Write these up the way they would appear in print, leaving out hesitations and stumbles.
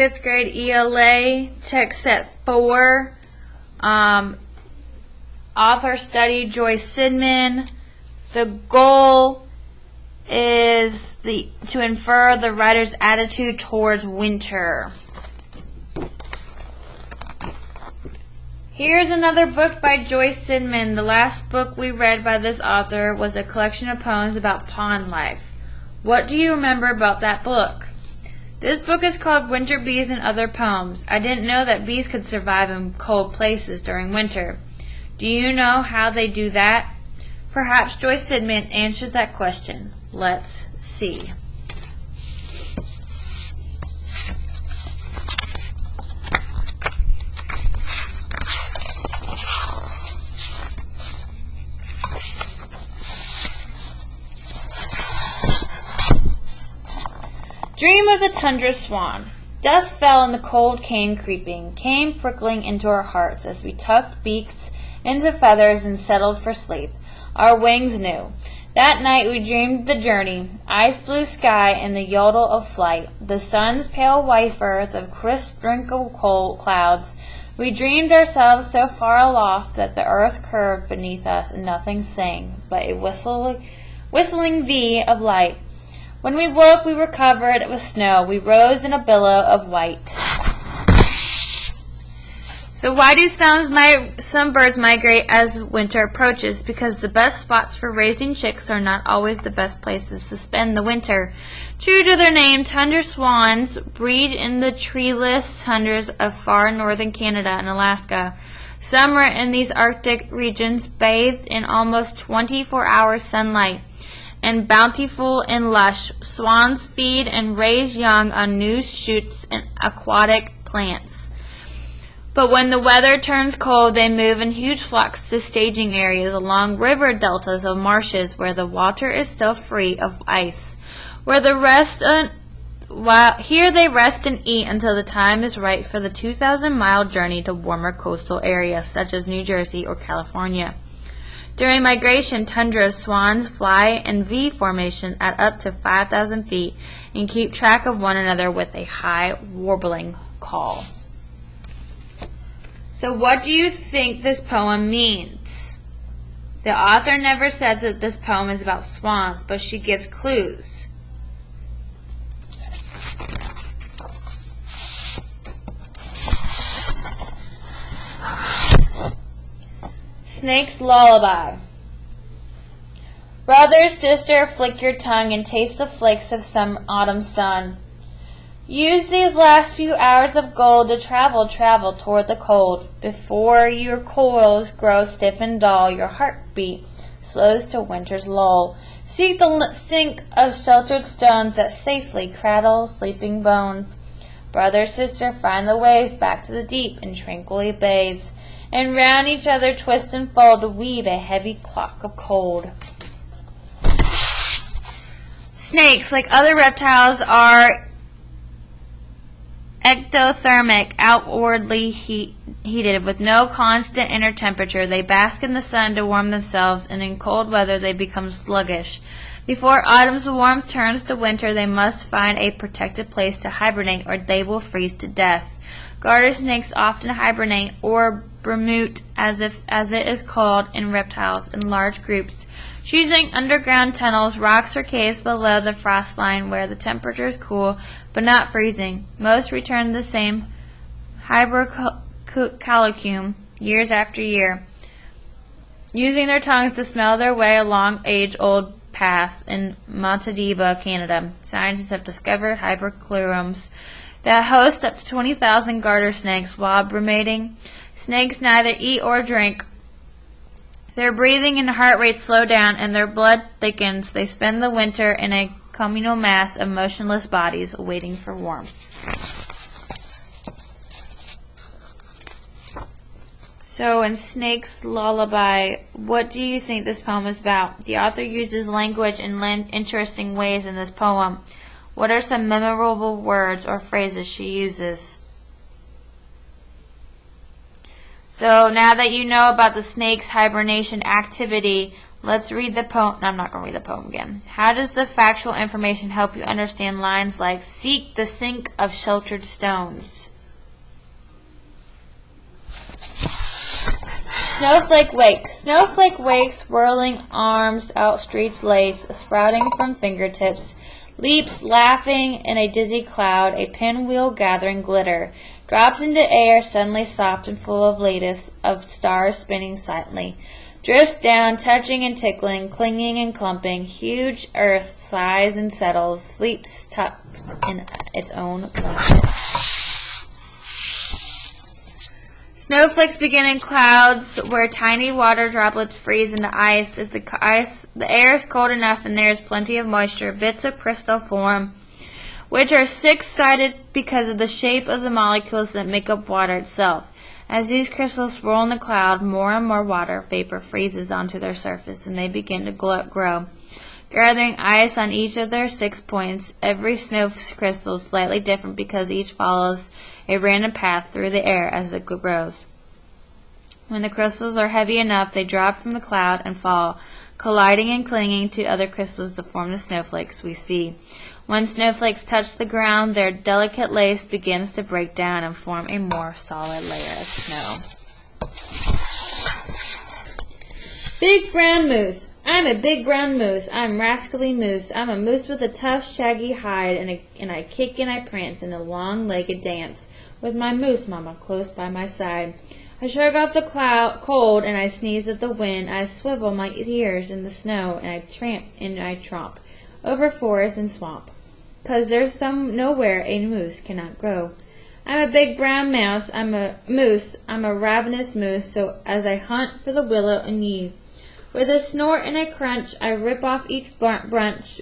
5th grade ELA, Tech Set 4. Author study, Joyce Sidman. The goal is to infer the writer's attitude towards winter. Here's another book by Joyce Sidman. The last book we read by this author was a collection of poems about pond life. What do you remember about that book? This book is called Winter Bees and Other Poems. I didn't know that bees could survive in cold places during winter. Do you know how they do that? Perhaps Joyce Sidman answers that question. Let's see. Dream of the tundra swan. Dusk fell and the cold came creeping, came prickling into our hearts as we tucked beaks into feathers and settled for sleep. Our wings knew. That night we dreamed the journey, ice blue sky and the yodel of flight, the sun's pale wafer, the crisp drink of cold clouds. We dreamed ourselves so far aloft that the earth curved beneath us and nothing sang but a whistling V of light. When we woke, we were covered with snow. We rose in a billow of white. So why do some birds migrate as winter approaches? Because the best spots for raising chicks are not always the best places to spend the winter. True to their name, tundra swans breed in the treeless tundras of far northern Canada and Alaska. Summer in these Arctic regions bathes in almost 24-hour sunlight. And bountiful and lush, swans feed and raise young on new shoots and aquatic plants. But when the weather turns cold, they move in huge flocks to staging areas along river deltas of marshes where the water is still free of ice. Here they rest and eat until the time is right for the 2,000-mile journey to warmer coastal areas such as New Jersey or California. During migration, tundra swans fly in V formation at up to 5,000 feet and keep track of one another with a high warbling call. So what do you think this poem means? The author never says that this poem is about swans, but she gives clues. Snake's Lullaby. Brother, sister, flick your tongue and taste the flakes of some autumn sun. Use these last few hours of gold to travel toward the cold. Before your coils grow stiff and dull, your heartbeat slows to winter's lull. Seek the sink of sheltered stones that safely cradle sleeping bones. Brother, sister, find the ways back to the deep and tranquilly bathe. And round each other twist and fold to weave a heavy clock of cold. Snakes, like other reptiles, are ectothermic, outwardly heated, with no constant inner temperature. They bask in the sun to warm themselves, and in cold weather they become sluggish. Before autumn's warmth turns to winter, they must find a protected place to hibernate, or they will freeze to death. Garter snakes often hibernate, or brimute, as it is called in reptiles, in large groups, choosing underground tunnels, rocks, or caves below the frost line where the temperature is cool but not freezing. Most return to the same hypercalicum years after year, using their tongues to smell their way along age-old paths. In Montadiba, Canada, scientists have discovered hyperchlorums that host up to 20,000 garter snakes. While brimating, snakes neither eat or drink. Their breathing and heart rate slow down, and their blood thickens. They spend the winter in a communal mass of motionless bodies, waiting for warmth. So in Snake's Lullaby, what do you think this poem is about? The author uses language in interesting ways in this poem. What are some memorable words or phrases she uses? So now that you know about the snake's hibernation activity, Let's read the poem. No, I'm not going to read the poem again. How does the factual information help you understand lines like, seek the sink of sheltered stones? Snowflake wakes. Snowflake wakes, whirling arms outstretched lace, sprouting from fingertips, leaps, laughing in a dizzy cloud, a pinwheel gathering glitter, drops into air suddenly soft and full of lattice of stars spinning silently, drifts down, touching and tickling, clinging and clumping, huge earth sighs and settles, sleeps tucked in its own blanket. Snowflakes begin in clouds where tiny water droplets freeze into ice. If the air is cold enough and there is plenty of moisture, bits of crystal form, which are six-sided because of the shape of the molecules that make up water itself. As these crystals swirl in the cloud, more and more water vapor freezes onto their surface, and they begin to grow, gathering ice on each of their 6 points. Every snow crystal is slightly different because each follows a random path through the air as it grows. When the crystals are heavy enough, they drop from the cloud and fall, colliding and clinging to other crystals to form the snowflakes we see. When snowflakes touch the ground, their delicate lace begins to break down and form a more solid layer of snow. Big brown moose. I'm a big brown moose. I'm rascally moose. I'm a moose with a tough, shaggy hide, and I kick and I prance in a long-legged dance, with my moose mama close by my side. I shrug off the cold, and I sneeze at the wind. I swivel my ears in the snow, and I tramp and I tromp over forest and swamp, 'cause there's nowhere a moose cannot go. I'm a big brown mouse. I'm a moose. I'm a ravenous moose. So as I hunt for the willow and yew, with a snort and a crunch, I rip off each bunch,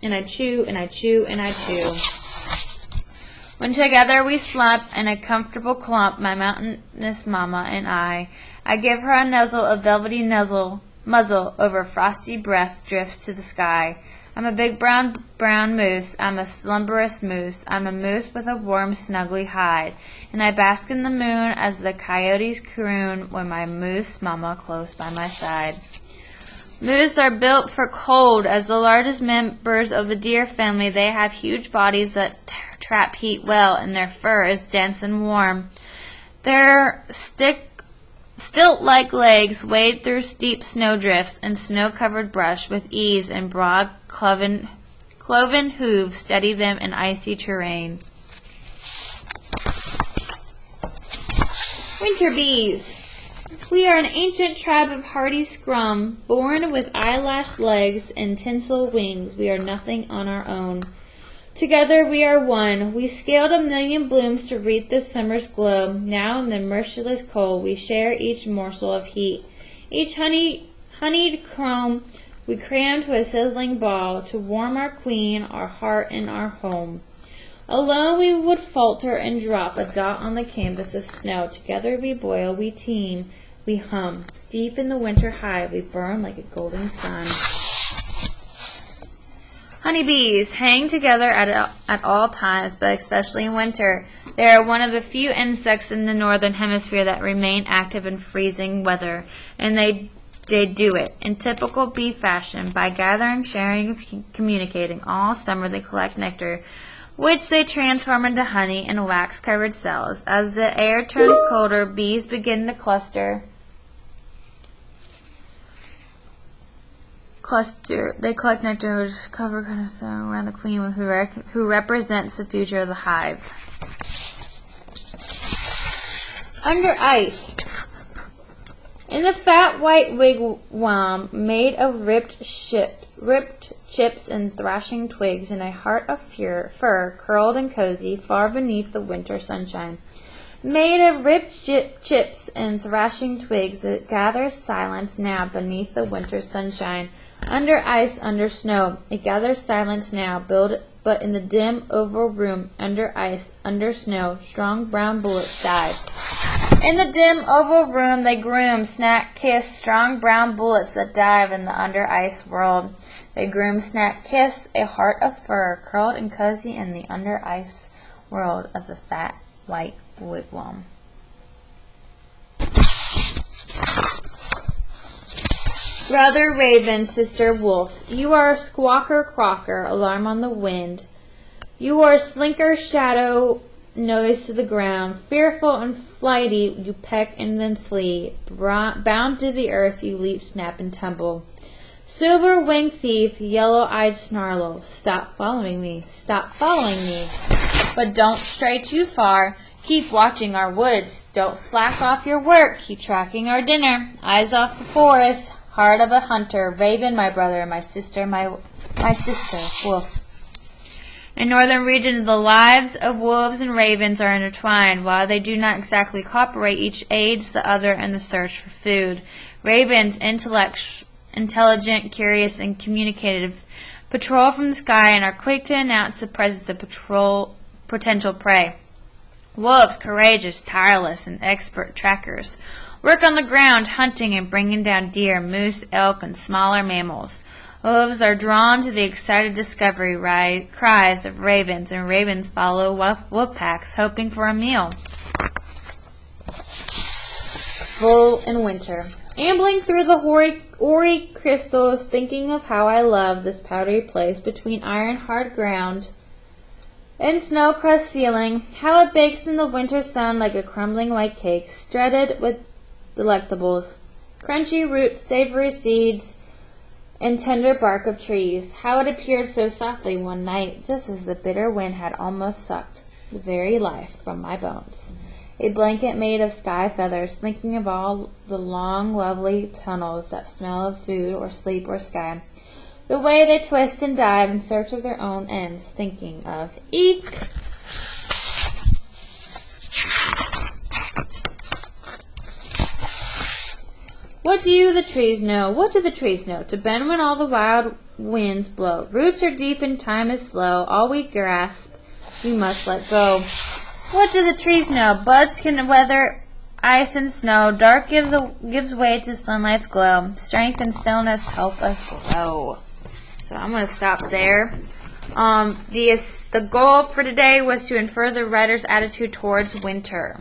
and I chew and I chew and I chew. When together we slump in a comfortable clump, my mountainous mama and I give her a nuzzle of velvety muzzle over frosty breath drifts to the sky. I'm a big brown moose. I'm a slumberous moose. I'm a moose with a warm, snuggly hide, and I bask in the moon as the coyotes croon when my moose mama close by my side. Moose are built for cold. As the largest members of the deer family, they have huge bodies that trap heat well, and their fur is dense and warm. Their stilt-like legs wade through steep snowdrifts and snow-covered brush with ease, and broad cloven hooves steady them in icy terrain. Winter bees. We are an ancient tribe of hardy scrum, born with eyelashed legs and tinsel wings. We are nothing on our own. Together we are one. We scaled 1,000,000 blooms to reap the summer's glow. Now in the merciless cold we share each morsel of heat. Each honeyed crumb we cram to a sizzling ball to warm our queen, our heart, and our home. Alone we would falter and drop a dot on the canvas of snow. Together we boil, we teem, we hum. Deep in the winter hive we burn like a golden sun. Honeybees hang together at all times, but especially in winter. They are one of the few insects in the northern hemisphere that remain active in freezing weather, and they do it in typical bee fashion by gathering, sharing, and communicating. All summer they collect nectar, which they transform into honey in wax-covered cells. As the air turns colder, bees begin to cluster. They collect nectar, which is covered around the queen, who represents the future of the hive. Under ice. In the fat white wigwam made of ripped chips and thrashing twigs, and a heart of fur curled and cozy far beneath the winter sunshine. Made of ripped chips and thrashing twigs, it gathers silence now beneath the winter sunshine. Under ice, under snow, it gathers silence now, but in the dim oval room, under ice, under snow, strong brown bullets dive. In the dim oval room they groom, snack, kiss, strong brown bullets that dive in the under ice world. They groom, snack, kiss, a heart of fur, curled and cozy in the under ice world of the fat white wigwam. Brother Raven, Sister Wolf, you are a squawker crocker, alarm on the wind. You are a slinker shadow, nose to the ground. Fearful and flighty, you peck and then flee. Bound to the earth, you leap, snap, and tumble. Silver-winged thief, yellow-eyed snarl, stop following me, stop following me. But don't stray too far. Keep watching our woods. Don't slack off your work. Keep tracking our dinner. Eyes off the forest. Heart of a hunter. Raven, my brother. My sister, wolf. In northern regions, the lives of wolves and ravens are intertwined. While they do not exactly cooperate, each aids the other in the search for food. Ravens, intelligent, curious, and communicative, patrol from the sky and are quick to announce the presence of potential prey. Wolves, courageous, tireless, and expert trackers, work on the ground, hunting and bringing down deer, moose, elk, and smaller mammals. Wolves are drawn to the excited discovery cries of ravens, and ravens follow wolf packs, hoping for a meal. Full in winter. Ambling through the hoary crystals, thinking of how I love this powdery place between iron-hard ground and snow-crust ceiling, how it bakes in the winter sun like a crumbling white cake, studded with delectables, crunchy roots, savory seeds, and tender bark of trees. How it appeared so softly one night, just as the bitter wind had almost sucked the very life from my bones. A blanket made of sky feathers, thinking of all the long, lovely tunnels that smell of food or sleep or sky. The way they twist and dive in search of their own ends, thinking of eek. What do the trees know? What do the trees know? To bend when all the wild winds blow. Roots are deep and time is slow. All we grasp, we must let go. What do the trees know? Buds can weather ice and snow. Dark gives way to sunlight's glow. Strength and stillness help us grow. So I'm going to stop there. The goal for today was to infer the writer's attitude towards winter.